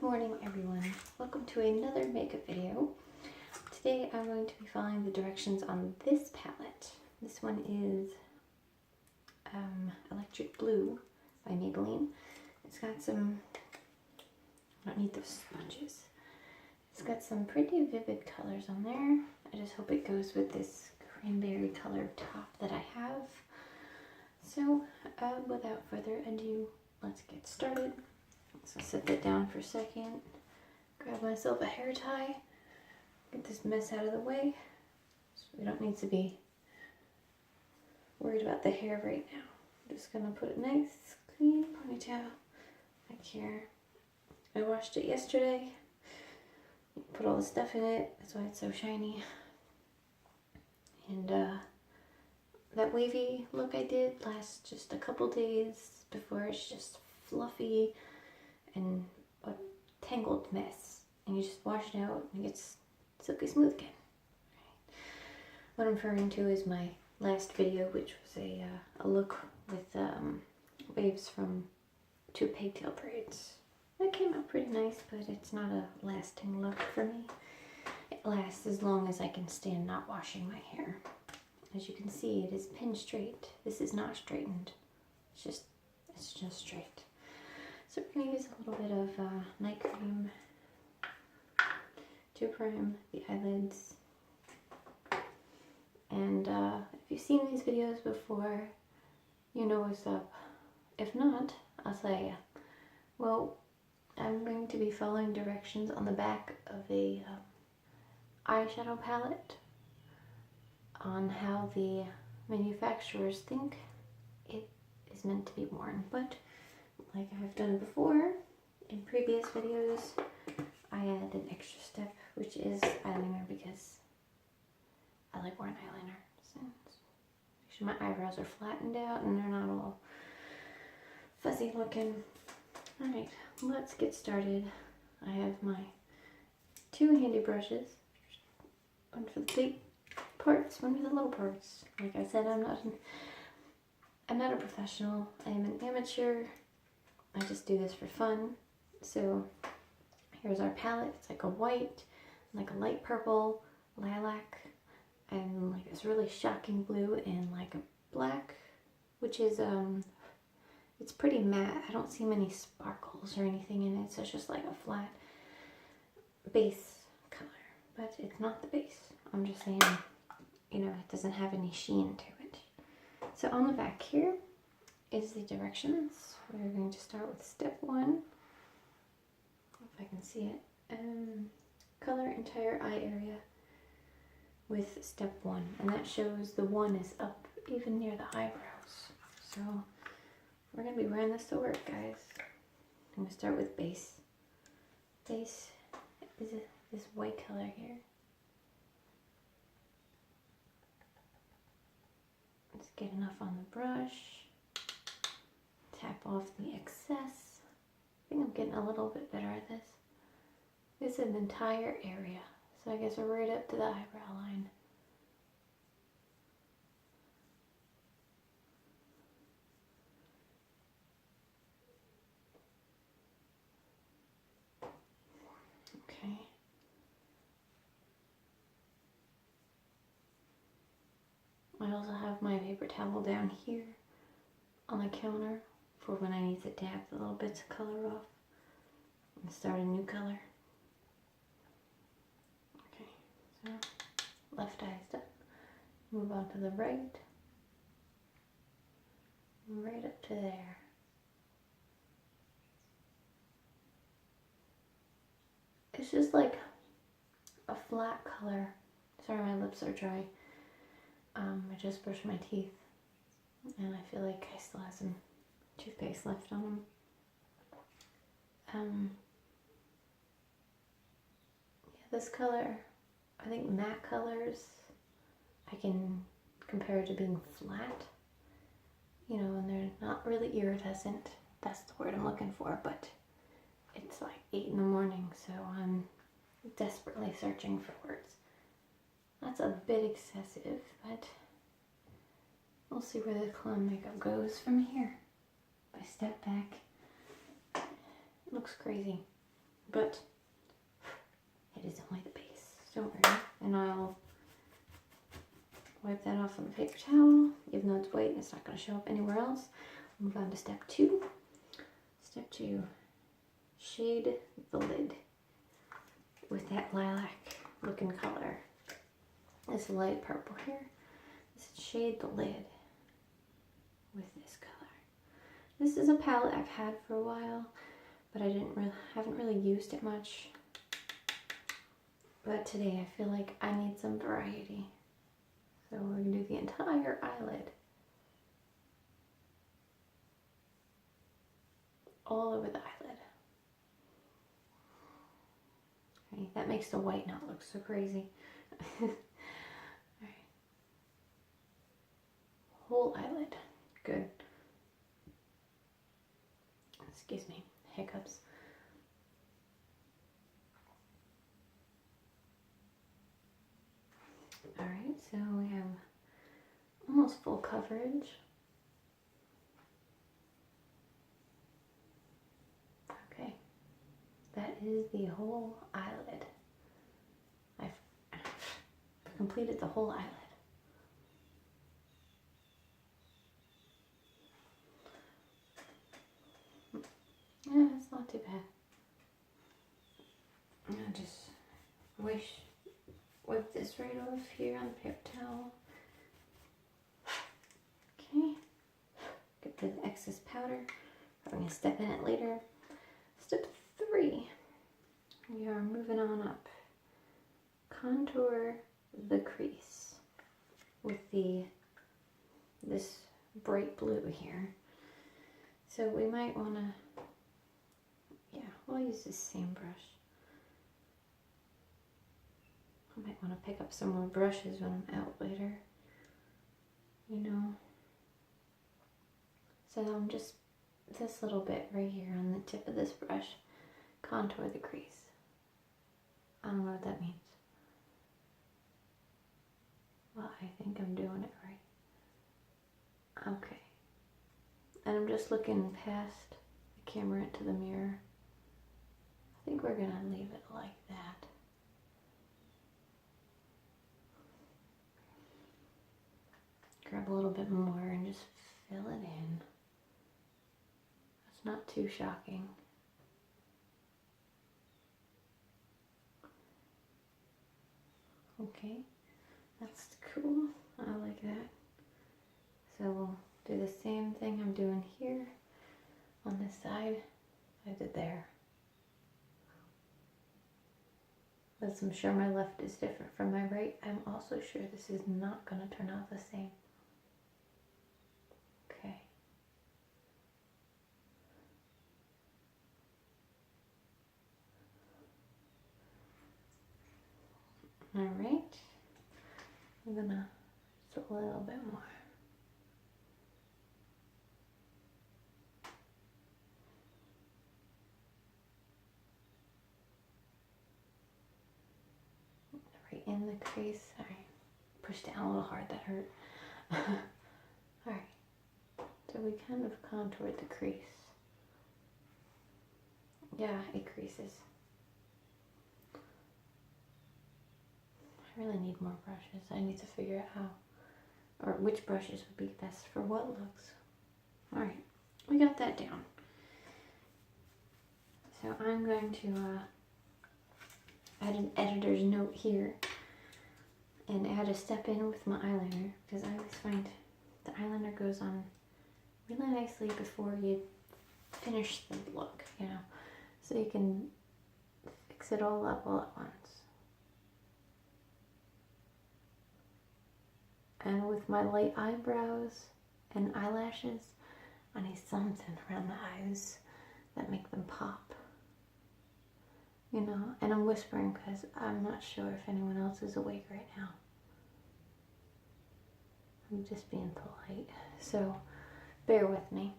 morning everyone, welcome to another makeup video. Today I'm going to be following the directions on this palette. This one is Electric Blue by Maybelline. It's got some, I don't need those sponges. It's got some pretty vivid colors on there. I just hope it goes with this cranberry colored top that I have. So without further ado, let's get started. So set that down for a second, grab myself a hair tie, get this mess out of the way, so we don't need to be worried about the hair right now. I'm just going to put a nice clean ponytail back here. I washed it yesterday, put all the stuff in it, that's why it's so shiny. And that wavy look I did lasts just a couple days before it's just fluffy and a tangled mess, and you just wash it out and it gets silky smooth again. Right. What I'm referring to is my last video, which was a look with waves from 2 pigtail braids. That came out pretty nice, but it's not a lasting look for me. It lasts as long as I can stand not washing my hair. As you can see, it is pin straight. This is not straightened. It's just straight. So we're going to use a little bit of night cream to prime the eyelids. And if you've seen these videos before, you know what's up. If not, I'll tell you. Well, I'm going to be following directions on the back of a eyeshadow palette on how the manufacturers think it is meant to be worn. But like I've done before in previous videos, I add an extra step, which is eyeliner, because I like wearing eyeliner. So make sure my eyebrows are flattened out and they're not all fuzzy looking. Alright, let's get started. I have my 2 handy brushes, one for the big parts, one for the little parts. Like I said, I'm not a professional. I am an amateur. I just do this for fun. So here's our palette. It's like a white, like a light purple, lilac, and like this really shocking blue, and like a black, which is it's pretty matte. I don't see many sparkles or anything in it, so it's just like a flat base color. But it's not the base. I'm just saying, you know, it doesn't have any sheen to it. So on the back here is the directions. We're going to start with step 1, if I can see it. Color entire eye area with step 1, and that shows the 1 is up even near the eyebrows. So we're going to be wearing this to work, guys. I'm going to start with base. Base is this white color here. Let's get enough on the brush. Tap off the excess. I think I'm getting a little bit better at this. This is an entire area, so I guess we're right up to the eyebrow line. Okay. I also have my paper towel down here on the counter for when I need to dab the little bits of color off and start a new color. Okay, so left eye's done. Move on to the right. Right up to there. It's just like a flat color. Sorry, my lips are dry. I just brushed my teeth, and I feel like I still have some toothpaste left on them. Yeah, this color, I think matte colors, I can compare to being flat, you know, and they're not really iridescent. That's the word I'm looking for, but it's like 8 in the morning, so I'm desperately searching for words. That's a bit excessive, but we'll see where the clown makeup goes from here. If I step back, it looks crazy. but it is only the base. Don't worry. And I'll wipe that off on the paper towel. Even though it's white, it's not going to show up anywhere else. Move on to step 2. Step 2, shade the lid with that lilac looking color. This light purple here. This is shade the lid with this color. This is a palette I've had for a while, but I haven't really used it much. But today I feel like I need some variety. So we're going to do the entire eyelid. All over the eyelid. Okay, that makes the white not look so crazy. Alright. Whole eyelid. Good. Excuse me. Hiccups. Alright, so we have almost full coverage. Okay, that is the whole eyelid. I've completed the whole eyelid. Yeah, it's not too bad. I just wipe this right off here on the paper towel. Okay, get the excess powder. I'm going to step in it later. Step 3, we are moving on up. Contour the crease with this bright blue here. So we might want to, we'll use this same brush. I might want to pick up some more brushes when I'm out later, you know. So I'm just, this little bit right here on the tip of this brush, contour the crease. I don't know what that means. Well, I think I'm doing it right. Okay. And I'm just looking past the camera into the mirror. I think we're gonna leave it like that. Grab a little bit more and just fill it in. That's not too shocking. Okay, that's cool. I like that. So we'll do the same thing I'm doing here on this side I did there. But I'm sure my left is different from my right. I'm also sure this is not going to turn out the same. Okay. Alright. I'm going to do a little bit more. Right in the crease. Sorry. Pushed down a little hard, that hurt. Alright. So we kind of contoured the crease. Yeah, it creases. I really need more brushes. I need to figure out how, or which brushes would be best for what looks. Alright, we got that down. So I'm going to add an editor's note here and add a step in with my eyeliner, because I always find the eyeliner goes on really nicely before you finish the look, you know, so you can fix it all up all at once. And with my light eyebrows and eyelashes, I need something around the eyes that make them pop. You know, and I'm whispering because I'm not sure if anyone else is awake right now. I'm just being polite. So, bear with me.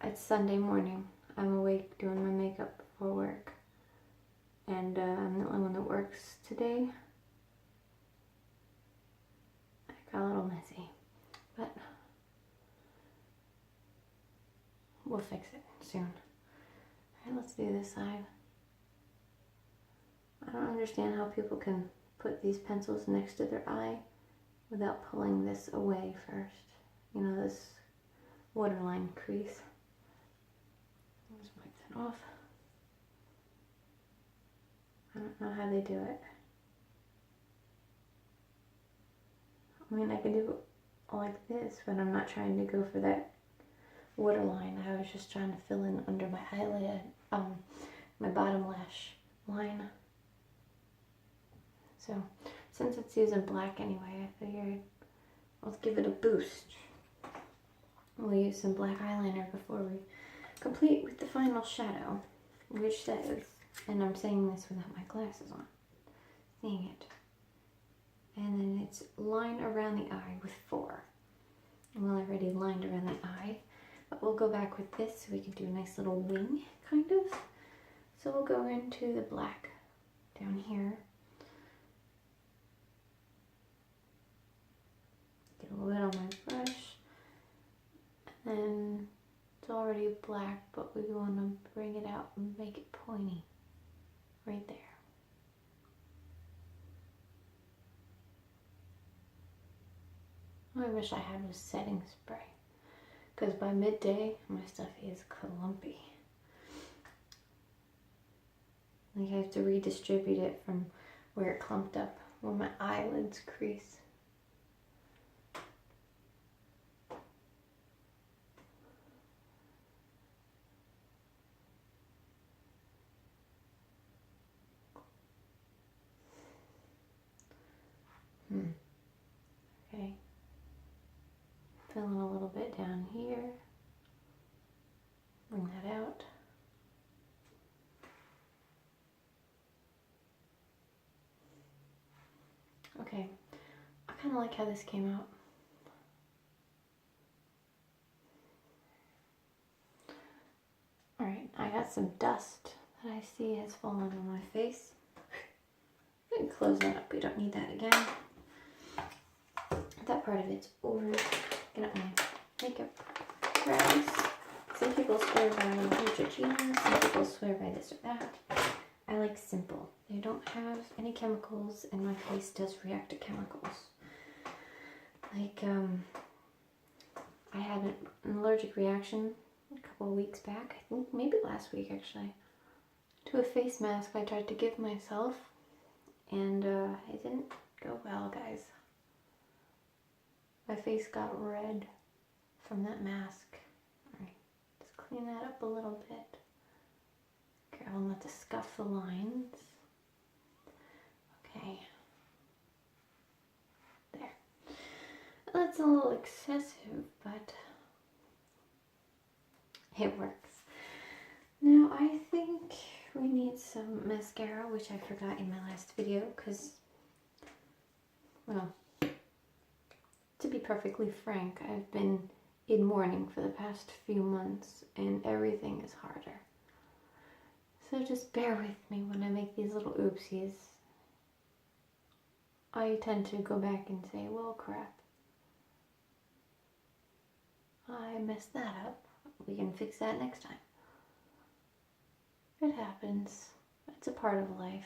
It's Sunday morning. I'm awake doing my makeup before work. And I'm the only one that works today. Got a little messy, but we'll fix it soon. Alright, let's do this side. I don't understand how people can put these pencils next to their eye without pulling this away first. You know, this waterline crease. Just wipe that off. I don't know how they do it. I mean, I could do it like this, but I'm not trying to go for that waterline. I was just trying to fill in under my eyelid, my bottom lash line. So, since it's using black anyway, I figured I'll give it a boost. We'll use some black eyeliner before we complete with the final shadow, which says, and I'm saying this without my glasses on, seeing it. And then it's line around the eye with 4. Well, I already lined around the eye, but we'll go back with this so we can do a nice little wing, kind of. So we'll go into the black down here. Get a little bit on my brush. And then it's already black, but we want to bring it out and make it pointy. Right there. I wish I had was setting spray, because by midday my stuff is clumpy. Like I have to redistribute it from where it clumped up, where my eyelids crease. Okay. Filling a little bit down here. Bring that out. Okay. I kind of like how this came out. Alright, I got some dust that I see has fallen on my face. I'm gonna close that up. We don't need that again. That part of it's over. Get up my makeup rags. Some people swear by Neutrogena, some people swear by this or that. I like simple. They don't have any chemicals, and my face does react to chemicals. Like, I had an allergic reaction a couple of weeks back, I think maybe last week actually, to a face mask I tried to give myself, and it didn't go well, guys. My face got red from that mask. Alright, just clean that up a little bit. Careful not to scuff the lines. Okay. There. That's a little excessive, but it works. Now I think we need some mascara, which I forgot in my last video, because, well, to be perfectly frank, I've been in mourning for the past few months, and everything is harder. So just bear with me when I make these little oopsies. I tend to go back and say, well, crap. I messed that up. We can fix that next time. It happens. It's a part of life.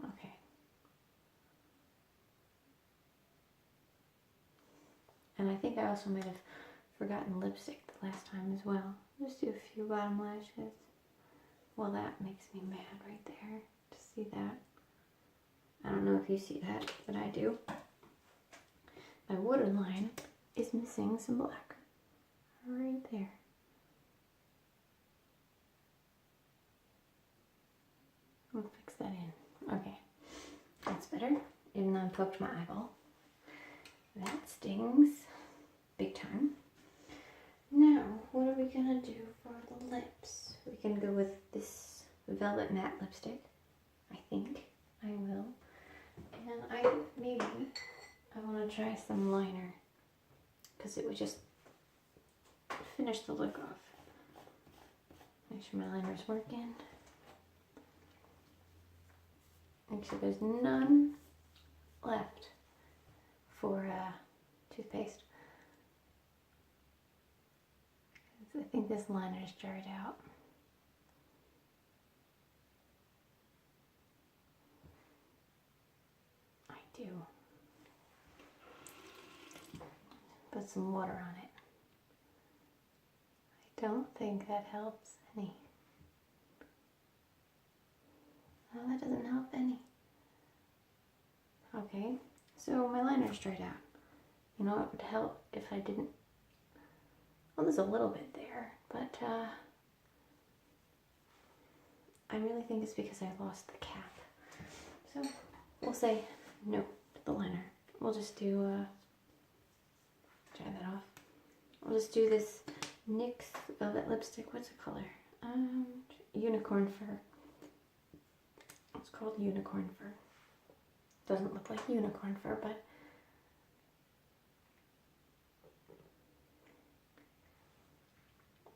Okay. And I think I also might have forgotten lipstick the last time as well. Just do a few bottom lashes. Well, that makes me mad right there to see that. I don't know if you see that, but I do. My waterline is missing some black. Right there. I'll fix that in. Okay. That's better. Even though I poked my eyeball. That stings. Big time. Now, what are we gonna do for the lips? We can go with this Velvet Matte Lipstick. I think I will. And I want to try some liner, because it would just finish the look off. Make sure my liner's working. Make sure there's none left for toothpaste. I think this liner's dried out. I do. Put some water on it. I don't think that helps any. No, that doesn't help any. Okay, so my liner's dried out. You know, it would help if I didn't. Well, there's a little bit there, but I really think it's because I lost the cap. So we'll say no to the liner. We'll just do, dry that off. We'll just do this NYX Velvet Lipstick. What's the color? Unicorn Fur. It's called Unicorn Fur. Doesn't look like unicorn fur, but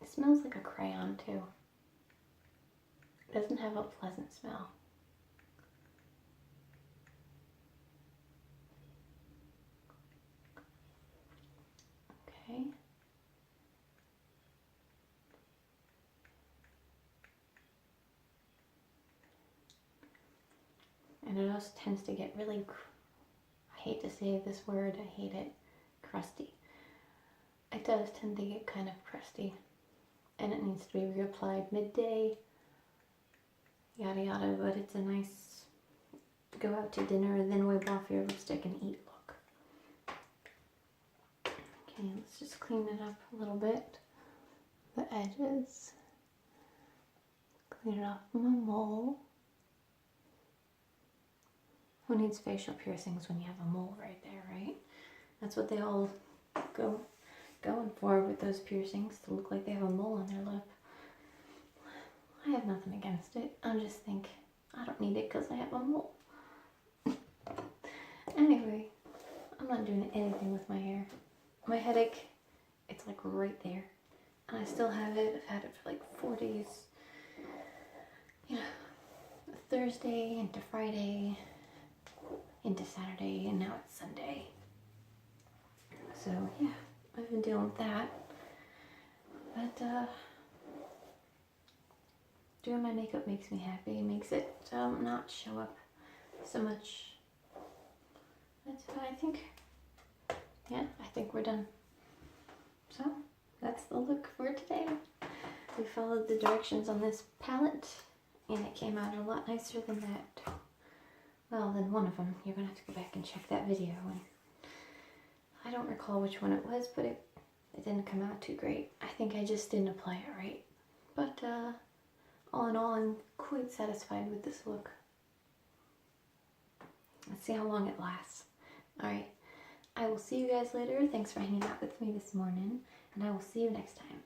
it smells like a crayon too. It doesn't have a pleasant smell. Okay. And it also tends to get really, I hate to say this word, I hate it, crusty. It does tend to get kind of crusty. And it needs to be reapplied midday, yada yada, but it's a nice go out to dinner and then wipe off your lipstick and eat look. Okay, let's just clean it up a little bit. The edges. Clean it off my mole. Who needs facial piercings when you have a mole right there, right? That's what they all going for with those piercings, to look like they have a mole on their lip. I have nothing against it. I just think I don't need it because I have a mole. Anyway, I'm not doing anything with my hair. My headache, it's like right there. And I still have it. I've had it for like 4 days. You know, Thursday into Friday, into Saturday, and now it's Sunday. So yeah, I've been dealing with that. But doing my makeup makes me happy. It makes it not show up so much. That's I think, yeah, I think we're done. So that's the look for today. We followed the directions on this palette, and it came out a lot nicer than that. Well, than one of them. You're gonna have to go back and check that video. And I don't recall which one it was, but it didn't come out too great. I think I just didn't apply it right. But all in all, I'm quite satisfied with this look. Let's see how long it lasts. Alright, I will see you guys later. Thanks for hanging out with me this morning, and I will see you next time.